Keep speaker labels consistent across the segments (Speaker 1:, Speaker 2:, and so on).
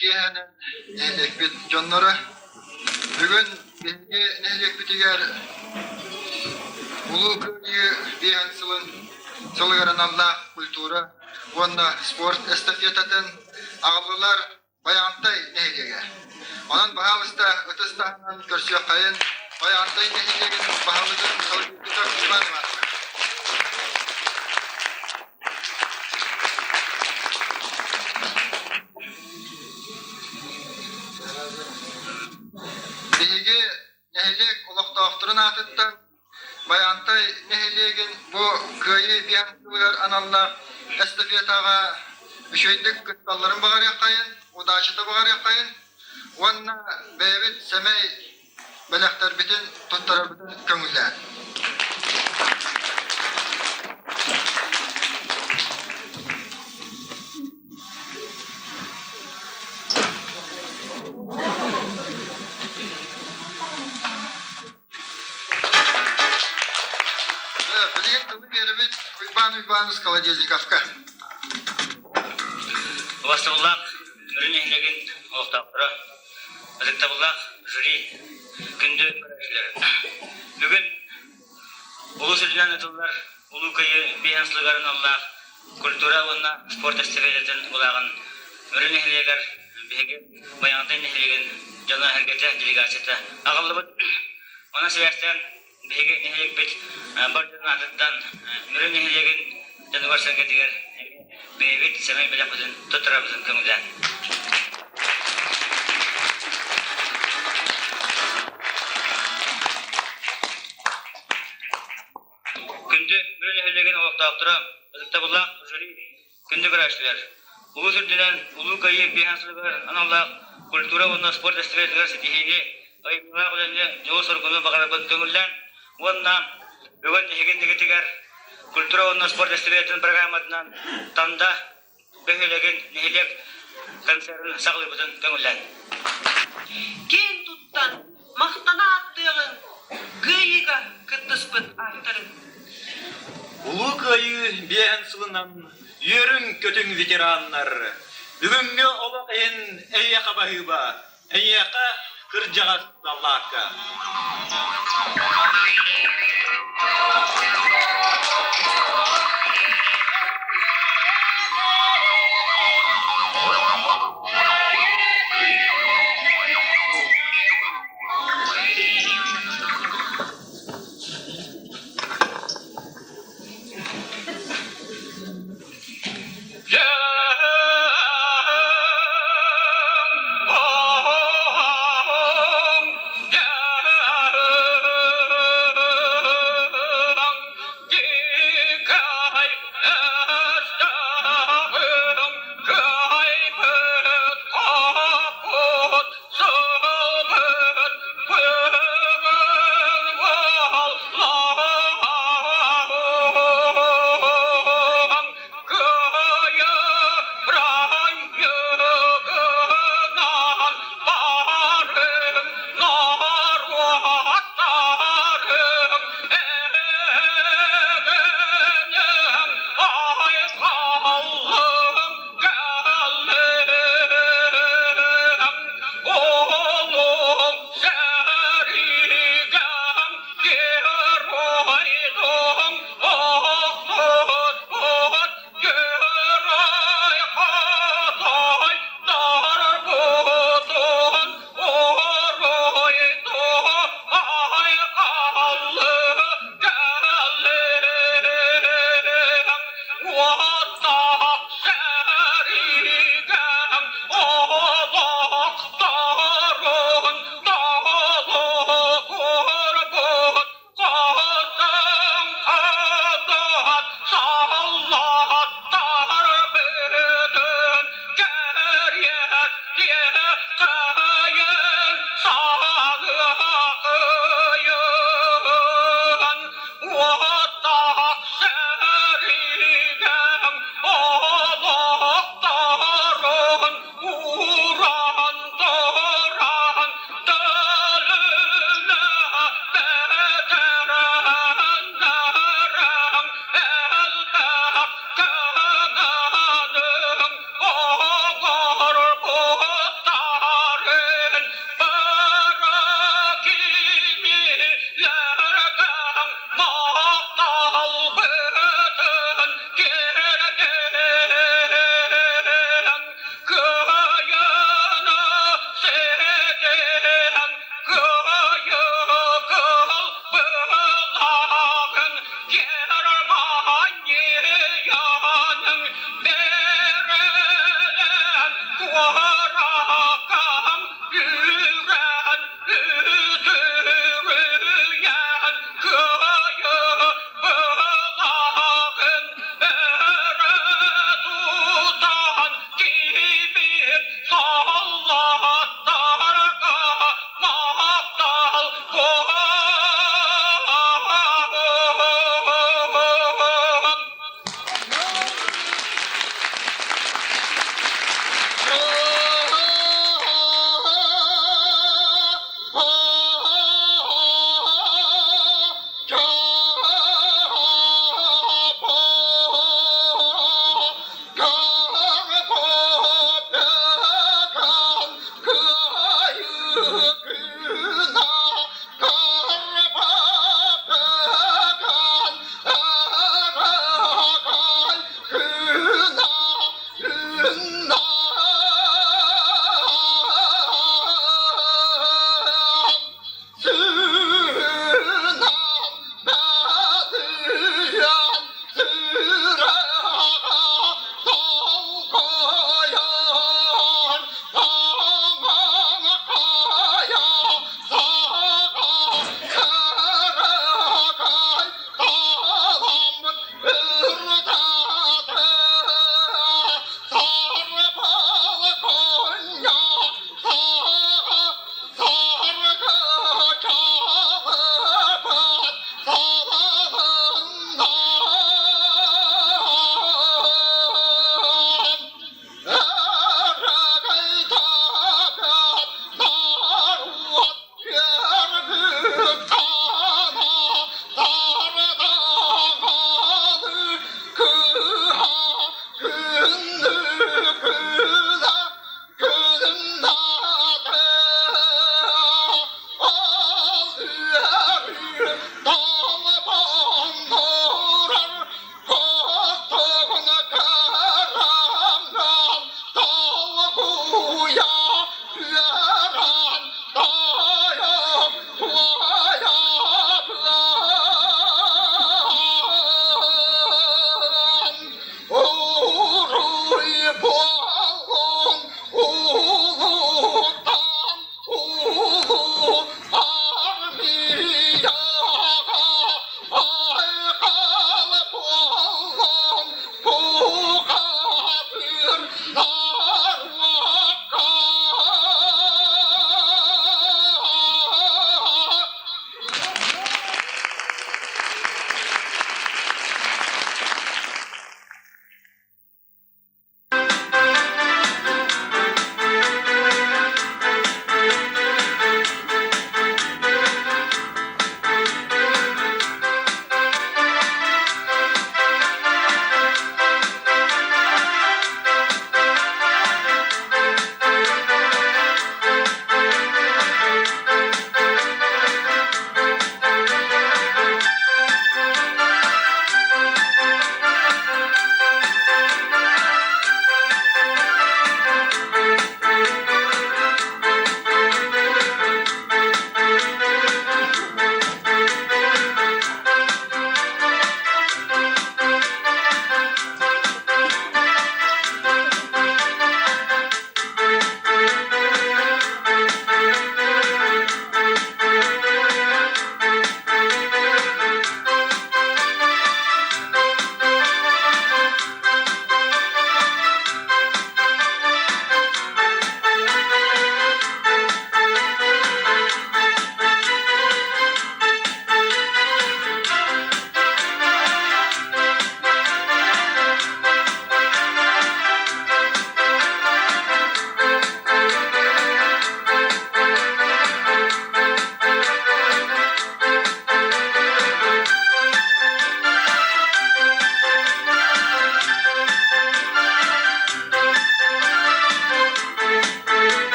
Speaker 1: kiyehenin ekbit jonlara. Bugün bilgi nehlek bitiger Улуу Кыайыы diyen sılыgarın Allah Kultura, uonна sport эстафетатын ağlılar Байа5антай нэһилиэгин. Onun bahalısta ötüstahanın körsüye kayın Байа5антай нэһилиэгин bahalıdın Колодезникова kurban var. Dihigi нэһилиэг ulaqtağıftırın atıttan Байа5антай нэһилиэгин bu Kıайыы diyen sılыgar anallar estafetagaüşeydik kıttalların bağır yakayın, udaşıta bağır yakayın. Uonна beyvit semey belekter bitin, tuttarar bitin köngüller. Bilgin kılı beribit uybanız Колодезниковка.
Speaker 2: Бастабыллах үрінейлеген олықтапыра, ұзықтабыллах жюри күнді көрәшілер. Бүгін ұлы сүрділен өтілдер Улуу Кыайыы бейансылығарын Аллах культура уонна спорт эстафетатын олағын үрінейлегер беге Байа5антай нэһилиэгин жана әргеті делегацияты ағылы бұд. Она себептен беге нэһилиэг бит бардын атыттан үрінейлеген жануар сәргетігер Бейвит семей белепізін тұттырабызын көңілден. Күнді бір нөхелеген олықтауықтыра, ұзықтабыллақ жюри күнді көрәшілер. Улуу сүрділен Улуу Кыайыы бейансылығар аналлақ культура уонна спорт эстафетатыгар сетихине айымға құланне жол сұрғыны бағарабын көңілден. Уонна бүгін нехеген негетігер Культура уонна спорт эстафетатын программатынан Танда бөхелеген нэһилиэг кэнсиэрэ сағылыбытын көңілден.
Speaker 3: Кен туттан мақтана аттығын Кыайыыга кыттыспыт аттырын.
Speaker 4: Улуу Кыайыы бейансылынан үйерін көтің ветераннар. Бүгінгі олық ең әйяқа бағыба, әйяқа кыржағас Аллахқа.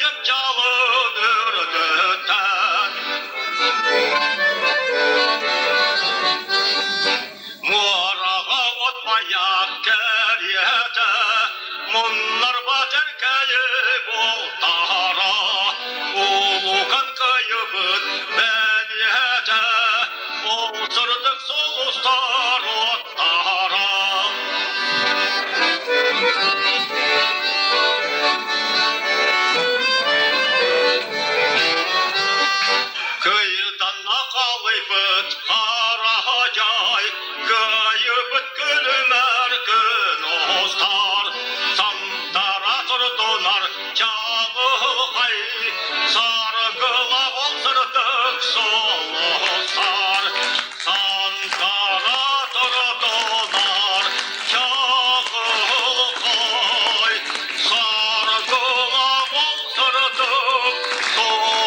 Speaker 4: жалын үрдіттен. Muarağa otmayak keriyete, munlar bater kayıp oltara, ulukan kayıbın beniyete, olsırdık solustar ottara. Kıyıdan akalıybıt karahacay, kayıbıt gülümer gün ostar. Samtara turdular çağı ay, sargıla olsırdık solustar. Samtara turdular çağı ay, sargıla olsırdık solustar.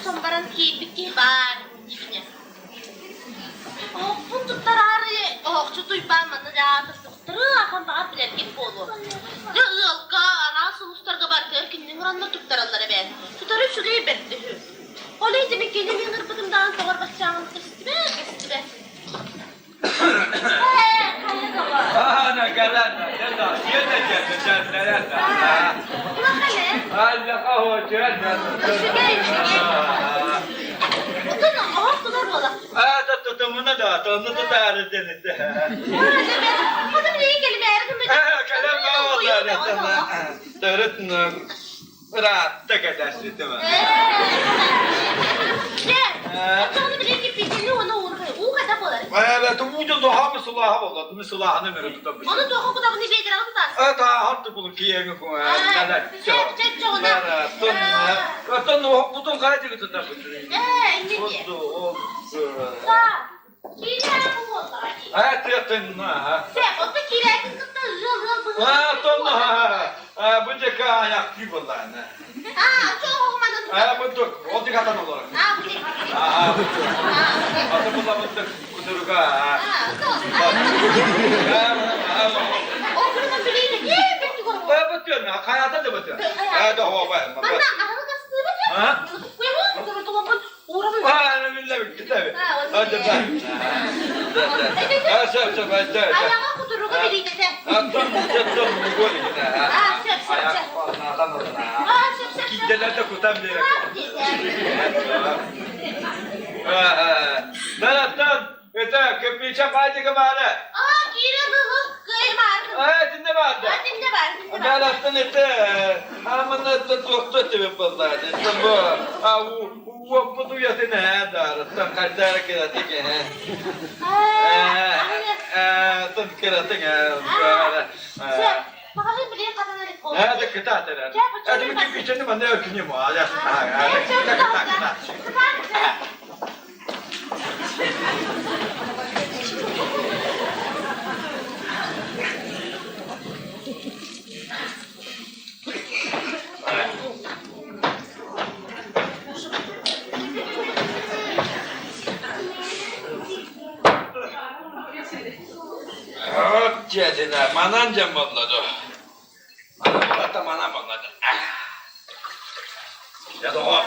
Speaker 5: sombaran kipik var. Bu tuttararı okçu tuypanmadı ya tutturdu akan bağır bilen gibi olur. Yılka ana sonuçlarga barkı kinden oranla tuttaralları ben. Tutarı şuraya berdi. Olay demek ki benim kırpıdımdan sonra basacağım kestibe.
Speaker 6: Ana kadar ne da yedecek senlere da. Allah kahve da tutumuna da tonu tutarız denizde.
Speaker 5: Hadi bir kelime erdim.
Speaker 6: Kalem oldu. Törütün rahat da kedersin değil mi?
Speaker 5: Sonra bir iki fikirli ona uğruyor. O kadar bolar.
Speaker 6: Evet, ucun doğa mı silahı oldu? Bu silahını mı tutmuş?
Speaker 5: Onu doğa bu da bunu bedir aldı da.
Speaker 6: Evet, hatta bunu kiyemi koy.
Speaker 5: Çek çoğuna.
Speaker 6: Ton butun kaçı tutar bu?
Speaker 5: İngilizce.
Speaker 6: Oldu.
Speaker 5: Kira bu oldu.
Speaker 6: Evet, ha.
Speaker 5: Sen o da kira kızda zor.
Speaker 6: ton bu da kayak gibi lan.
Speaker 5: Çok okumadın.
Speaker 6: Bu da o dikatan olur.
Speaker 5: Bu değil.
Speaker 6: Atı bu zaman da kuduruga.
Speaker 5: Okulun biriydi. Niye bitti koru?
Speaker 6: Batıyor ne? Hayata da batıyor. Da hava var.
Speaker 5: Bana ahı kastı mı?
Speaker 6: Ha?
Speaker 5: Koyun. Dolabın uğramıyor.
Speaker 6: Ne bileyim gitti. Hadi ben. Söp
Speaker 5: Ayağa kuduruğu biriydi de.
Speaker 6: Ton bu gol yine.
Speaker 5: Söp.
Speaker 6: Ayak falan adam oldu.
Speaker 5: Söp.
Speaker 6: Kittelerde kutamıyor. Berat'tan öte köpüğe fayda kemale.
Speaker 5: Kira bu kıyma.
Speaker 6: Dinle vardı.
Speaker 5: Dinle var.
Speaker 6: Berat'tan öte amına da doktor gibi buldu. Bu bu duyatı ne dar? Tam kadar kira tike. Tam kira tike.
Speaker 5: Bakayım bir kadınları koy.
Speaker 6: Hadi kita atar. Hadi bir küçüğünü bana ökünü mu? Hadi. Cedine mananca bolladı. Mana bolladı. Ya da o.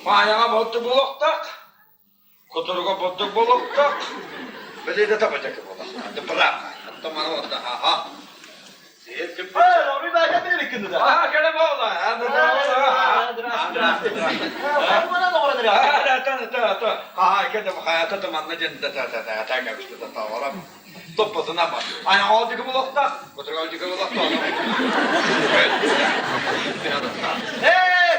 Speaker 6: Ayağa botu buluktak. Kuturuğa botu buluktak. Böyle de tapacak bulak. Hadi bırak. Hatta mana orada. Aha.
Speaker 4: Orayı da geldi mi kindi de?
Speaker 6: Aha gene bolla. Hadi
Speaker 4: Bana da oradır ya.
Speaker 6: Aha gene bu hayata tamanla cennet ta gelmişti de tavalam. Toplasına bak. Ayağa aldı ki buluktak. Kuturuğa aldı ki buluktak.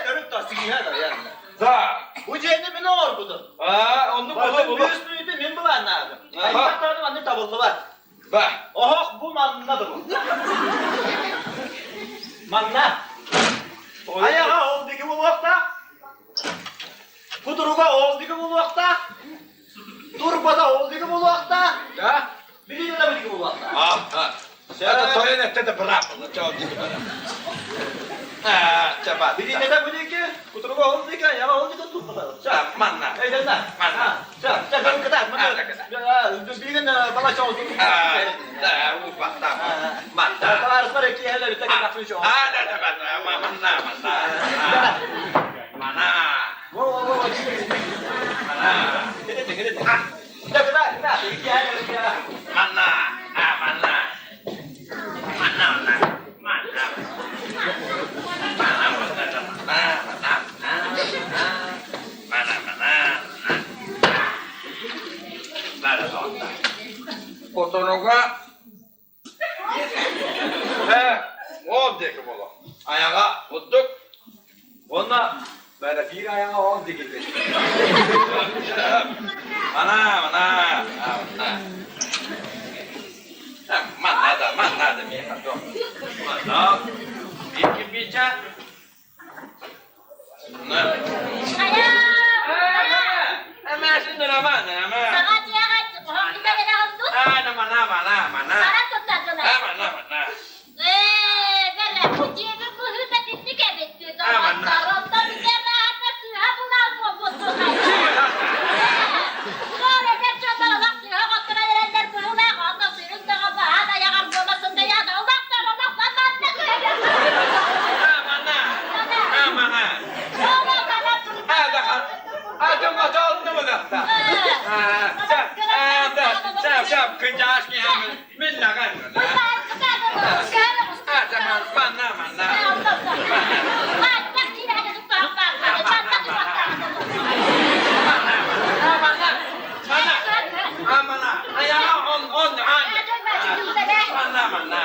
Speaker 4: Dönüp da sigiha da yani.
Speaker 6: Da.
Speaker 4: Bu cehennemin ne var budur?
Speaker 6: Onu bulu.
Speaker 4: Bir üstüydü min bulan abi. Hayvanlarım anne tabullu var.
Speaker 6: Bak.
Speaker 4: Oho bu mannadır bu. Manna. Ayağa oldu ki bu vakta. Kuduruğa oldu ki bu vakta. Turbada oldu ki bu vakta.
Speaker 6: Ya.
Speaker 4: Biliyor da bu vakta.
Speaker 6: Ha. Sen toyun ette de bırak bunu. Çok dik bana. Cepat.
Speaker 4: Biliyor da bu ki kuduruğa oldu ki ayağa oldu ki turbada.
Speaker 6: Cep mana.
Speaker 4: Eyvallah.
Speaker 6: Mana.
Speaker 4: Cep ben kadar. Bir gün bala çalıştım.
Speaker 6: Bu bakta. Mata.
Speaker 4: Var ki hele bir tek yapmış o.
Speaker 6: Da bana. Mana. Mana. Mana. Kuturuğa oldu ki bunu. Ayağa tuttuk. Ona böyle bir ayağa oldu gibi. Mana. Mana da mi hato. Mana. Bir bica. Ne? Ama şimdi mana.
Speaker 5: Sana diye kaçtı. Hangi tane aldın?
Speaker 6: Mana.
Speaker 5: Sana tutardın.
Speaker 6: Mana.
Speaker 5: Böyle bu diye bir hırkat ettik evet.
Speaker 6: Aman. kıcağız ki hemen. Minna kan. Zaman mana. Mana. Ayağına on. Mana.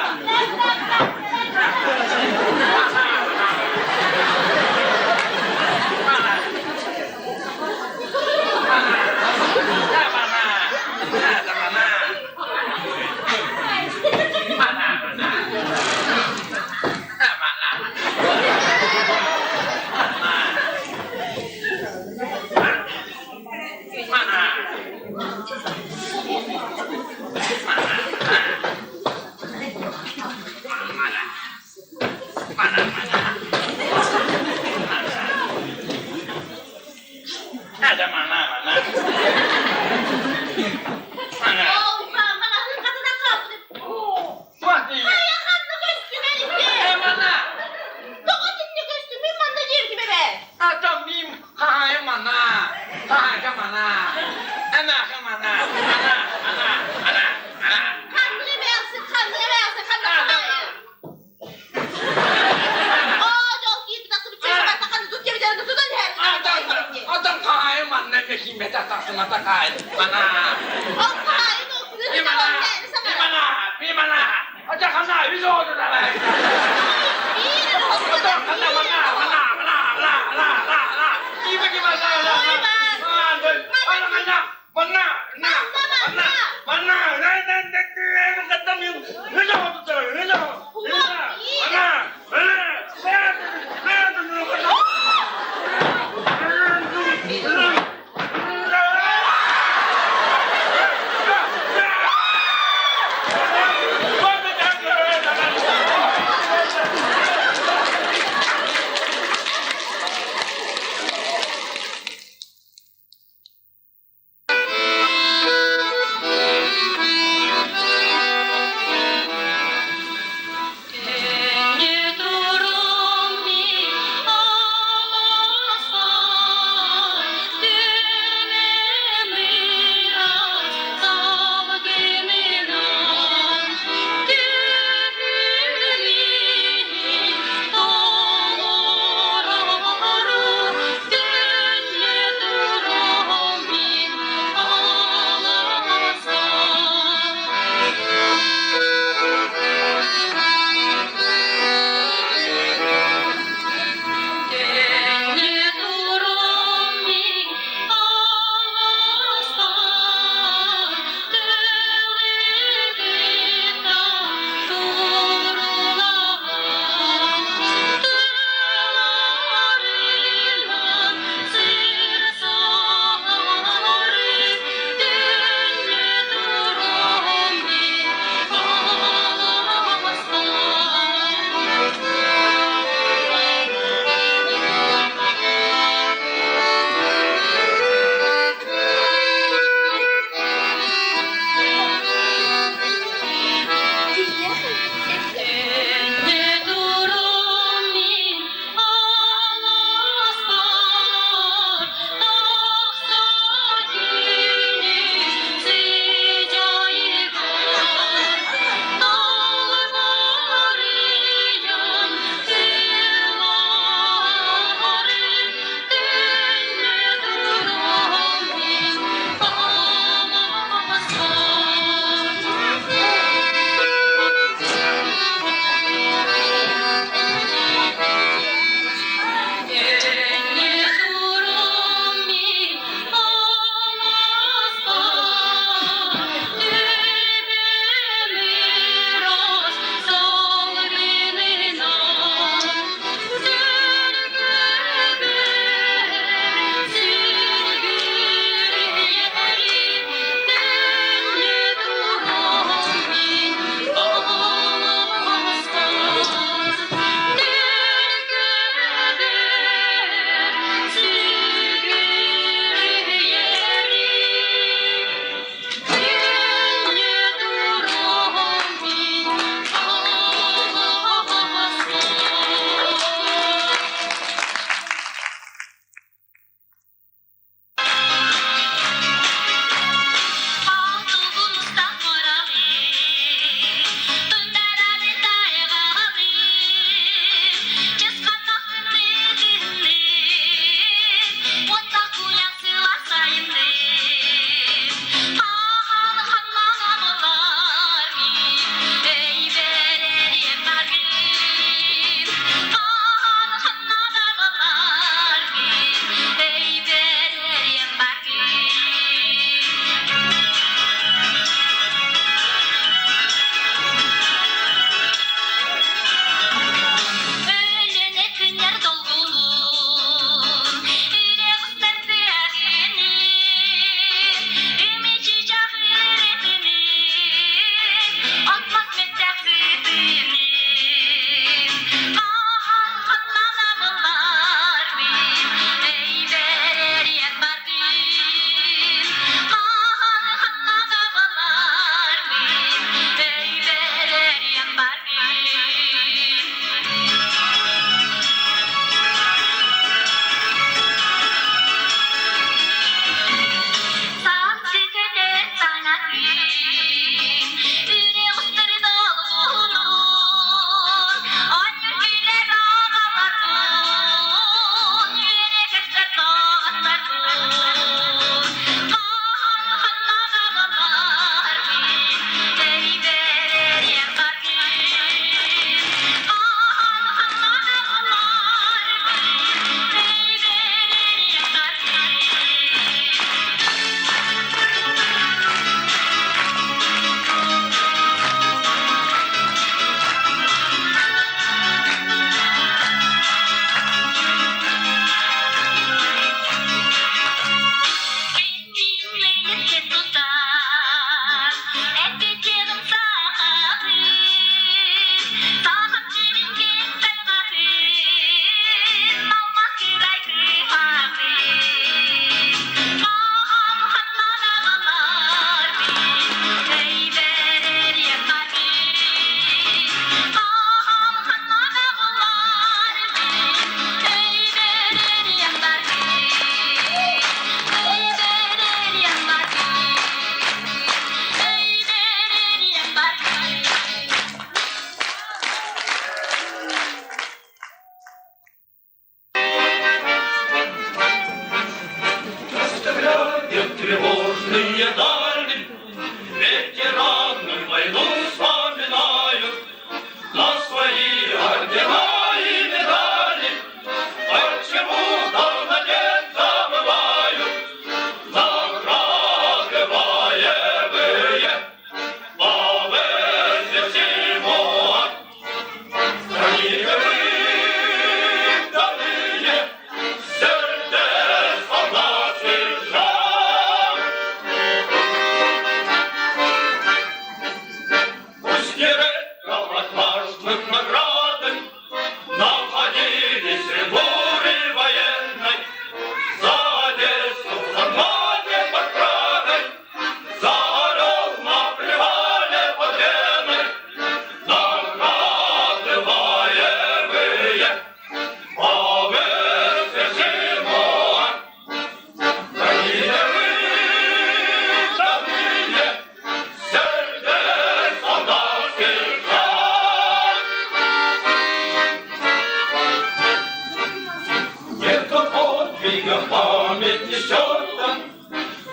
Speaker 6: память несет нам.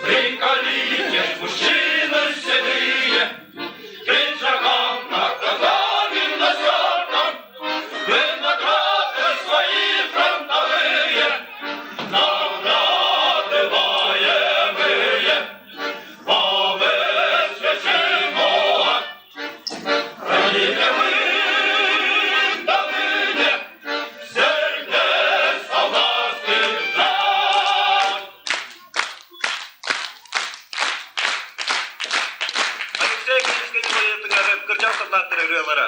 Speaker 6: Приколите, мужчины седые, пиджакам наказали на зеркам, вы награды свои фронтовые, награды боевые, повысвященного. Храните вы до ныне сердец солдатских драк.
Speaker 2: Алексей Кириллович, Кырчал солдаттары үрелері.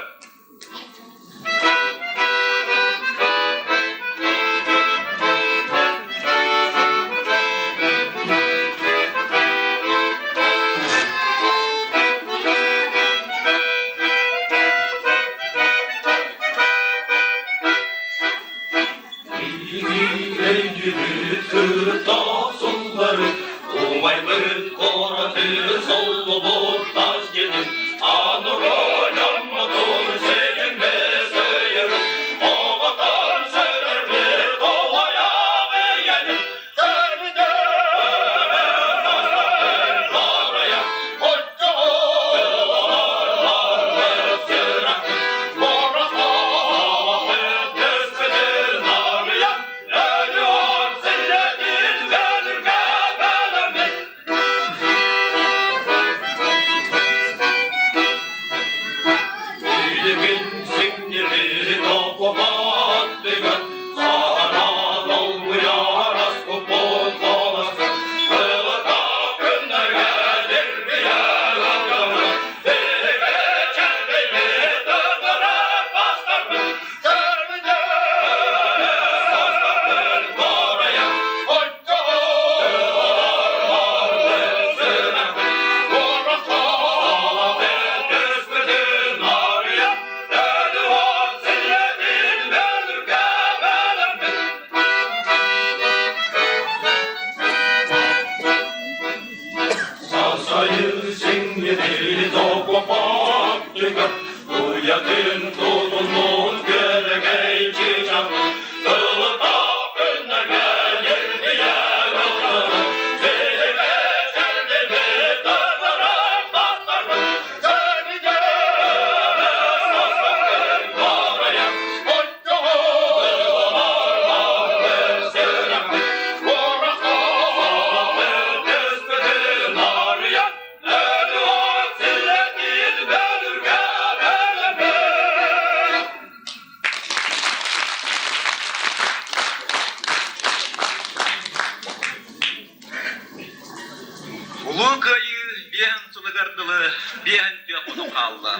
Speaker 7: Улуу Кыайыы биэн сылыгардылы биэн түйақуну қалды.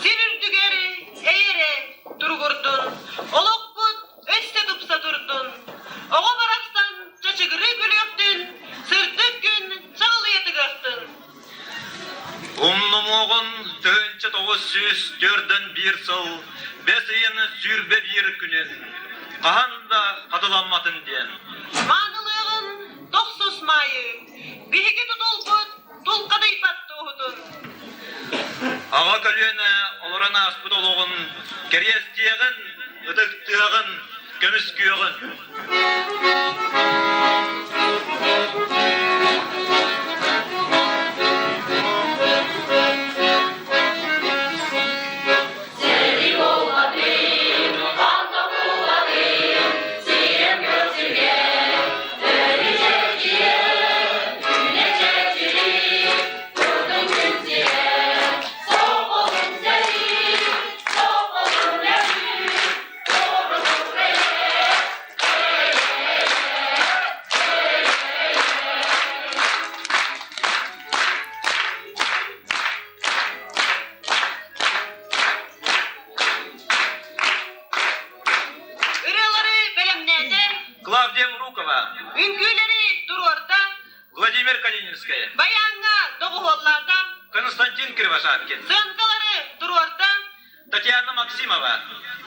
Speaker 3: Сирүрдүгери, эйре, тургурдун, олокпут, өсте тупса турдун. Ого бараксан, чачыгыры күлөктүн, сыртык күн, чағылыетігіқтін.
Speaker 7: Умнумоғын төнче 904-ден bir сыл, бесейін сүрбе bir күнін, қағанда қадыламатын ден.
Speaker 3: Манылығын 9 майы, биһиги тутулбут, тулқадай батты уһутун.
Speaker 7: Аға көлөне оларана аспыт олығын, керестиեղін, ұдықтығын, көміс күйіғін.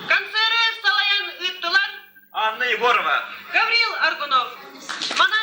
Speaker 3: Кэнсиэрэ салаян ыттылар.
Speaker 7: А.Е.Бочкарев.
Speaker 3: Гаврил Аргунов. Мана